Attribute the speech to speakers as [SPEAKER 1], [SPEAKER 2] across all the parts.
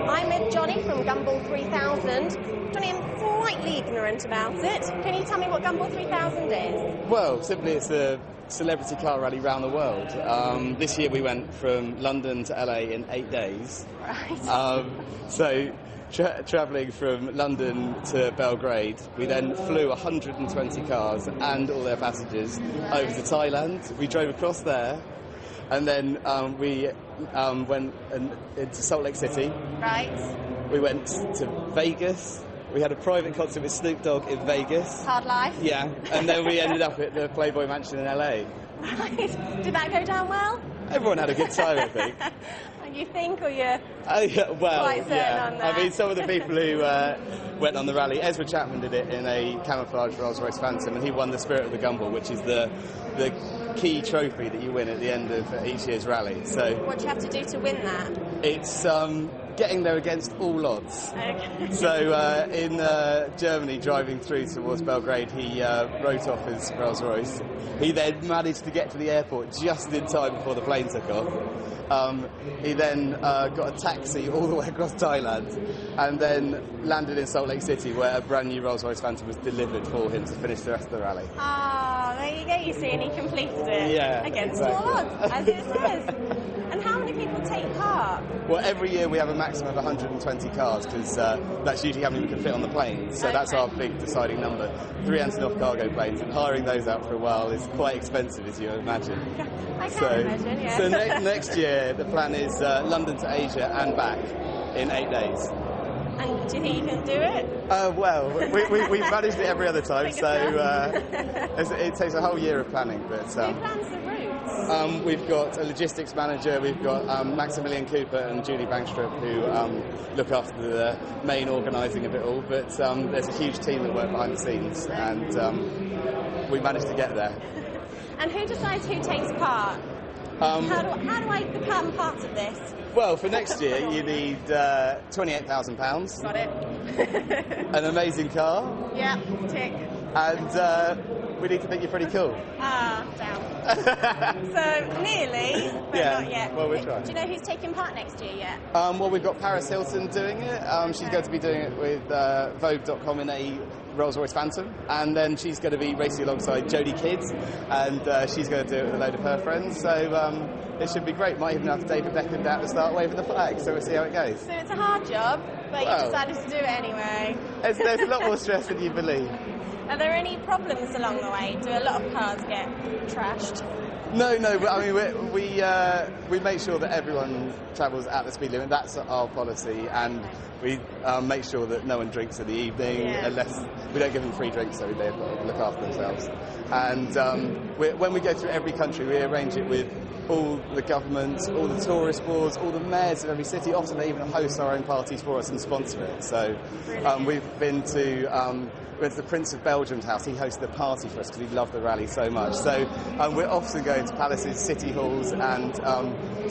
[SPEAKER 1] I'm with Johnny from Gumball 3000. Johnny, I'm slightly ignorant about it. Can you tell me what Gumball 3000 is?
[SPEAKER 2] Well, simply it's a celebrity car rally around the world. This year we went from London to LA in 8 days.
[SPEAKER 1] Right.
[SPEAKER 2] Travelling from London to Belgrade, we then flew 120 cars and all their passengers over to Thailand. We drove across there, and then we went into Salt Lake City.
[SPEAKER 1] Right.
[SPEAKER 2] We went to Vegas. We had a private concert with Snoop Dogg in Vegas.
[SPEAKER 1] Hard life.
[SPEAKER 2] Yeah, and then we ended up at the Playboy Mansion in LA.
[SPEAKER 1] Right. Did that go down well?
[SPEAKER 2] Everyone had a good time, I think.
[SPEAKER 1] You think, or you're
[SPEAKER 2] well,
[SPEAKER 1] quite certain on that?
[SPEAKER 2] I mean, some of the people who went on the rally, Ezra Chapman did it in a camouflage Rolls-Royce Phantom, and he won the Spirit of the Gumball, which is the key trophy that you win at the end of each year's rally. So,
[SPEAKER 1] what do you have to do to win that?
[SPEAKER 2] It's getting there against all odds.
[SPEAKER 1] Okay.
[SPEAKER 2] So in Germany, driving through towards Belgrade, he wrote off his Rolls-Royce. He then managed to get to the airport just in time before the plane took off. He then got a taxi all the way across Thailand and then landed in Salt Lake City, where a brand new Rolls-Royce Phantom was delivered for him to finish the rest of the rally.
[SPEAKER 1] Ah, there you go, you see, and he completed it.
[SPEAKER 2] Yeah,
[SPEAKER 1] against
[SPEAKER 2] exactly.
[SPEAKER 1] all odds, as it says. And how many people take part?
[SPEAKER 2] Well, every year we have a maximum of 120 cars, because that's usually how many we can fit on the plane. So that's our big deciding number. 3 Antonov cargo planes, and hiring those out for a while is quite expensive, as you imagine.
[SPEAKER 1] I can imagine, yeah.
[SPEAKER 2] So next year, the plan is London to Asia and back in 8 days.
[SPEAKER 1] And do you think you can do it?
[SPEAKER 2] Well, we've managed it every other time, so it takes a whole year of planning. But
[SPEAKER 1] who plans the routes?
[SPEAKER 2] We've got a logistics manager, we've got Maximilian Cooper and Julie Bangstrup, who look after the main organising of it all. But there's a huge team that work behind the scenes, and we managed to get there.
[SPEAKER 1] And who decides who takes part? How do I become part of this?
[SPEAKER 2] Well, for next year, you need £28,000.
[SPEAKER 1] Got it.
[SPEAKER 2] An amazing car.
[SPEAKER 1] Yeah, tick.
[SPEAKER 2] And we need to think you're pretty cool.
[SPEAKER 1] Ah, down. So, nearly, but not yet.
[SPEAKER 2] Well, we're trying.
[SPEAKER 1] Do you know who's taking part next year yet?
[SPEAKER 2] Well, we've got Paris Hilton doing it. She's going to be doing it with Vogue.com in a Rolls-Royce Phantom, and then she's going to be racing alongside Jodie Kidd, and she's going to do it with a load of her friends. So it should be great. Might even have David Beckham down to start waving the flag, so we'll see how it goes. So
[SPEAKER 1] it's a hard job, but you decided to do it anyway.
[SPEAKER 2] There's a lot more stress than you believe.
[SPEAKER 1] Are there any problems along the way? Do a lot of cars get trashed?
[SPEAKER 2] No, but I mean, we make sure that everyone travels at the speed limit. That's our policy, and we make sure that no one drinks in the evening, unless we don't give them free drinks, so they look after themselves. And when we go through every country, we arrange it with all the governments, all the tourist boards, all the mayors of every city. Often they even host our own parties for us and sponsor it. So we've been to the Prince of Belgium's house. He hosted a party for us because he loved the rally so much. So we're often going to palaces, city halls, and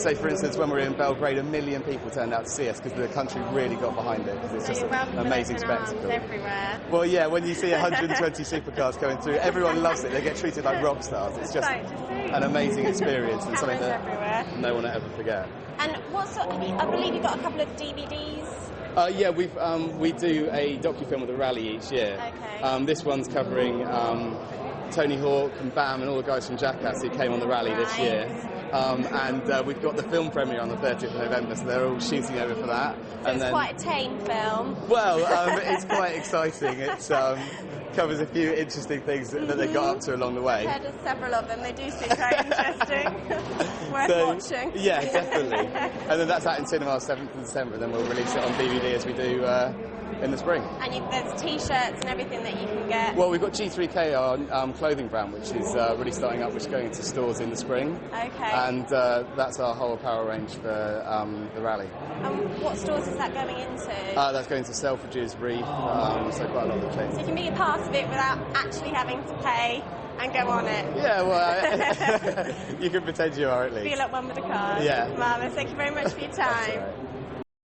[SPEAKER 2] say, for instance, when we were in Belgrade, 1 million people turned out to see us because the country really got behind it, because it's just an amazing spectacle.
[SPEAKER 1] Everywhere.
[SPEAKER 2] Well, yeah, when you see 120 supercars coming through, everyone loves it. They get treated like rock stars. It's just an amazing experience and something that no one will ever forget.
[SPEAKER 1] And what sort? I believe you got a couple of DVDs.
[SPEAKER 2] Yeah, we do a docu-film of the rally each year.
[SPEAKER 1] Okay.
[SPEAKER 2] This one's covering Tony Hawk and Bam and all the guys from Jackass who came on the rally this year. And we've got the film premiere on the 30th of November, so they're all shooting over for that.
[SPEAKER 1] So it's quite a tame film.
[SPEAKER 2] Well, it's quite exciting. It covers a few interesting things that they got up to along the way.
[SPEAKER 1] I've heard of several of them. They do seem very interesting. Worth watching.
[SPEAKER 2] Yeah, definitely. And then that's out in cinemas 7th of December, and then we'll release it on DVD as we do in the spring. And
[SPEAKER 1] there's T-shirts and everything that you can get.
[SPEAKER 2] Well, we've got G3K, our clothing brand, which is really starting up, which is going into stores in the spring.
[SPEAKER 1] Okay.
[SPEAKER 2] And that's our whole apparel range for the rally.
[SPEAKER 1] And what stores is that going into?
[SPEAKER 2] That's going to Selfridges, Reef, so quite a lot of things.
[SPEAKER 1] So you can be a part of it without actually having to pay and go on it.
[SPEAKER 2] Yeah, well, you can pretend you are at least.
[SPEAKER 1] Feel like one with the cars.
[SPEAKER 2] Yeah.
[SPEAKER 1] Marvellous. Thank you very much for your time.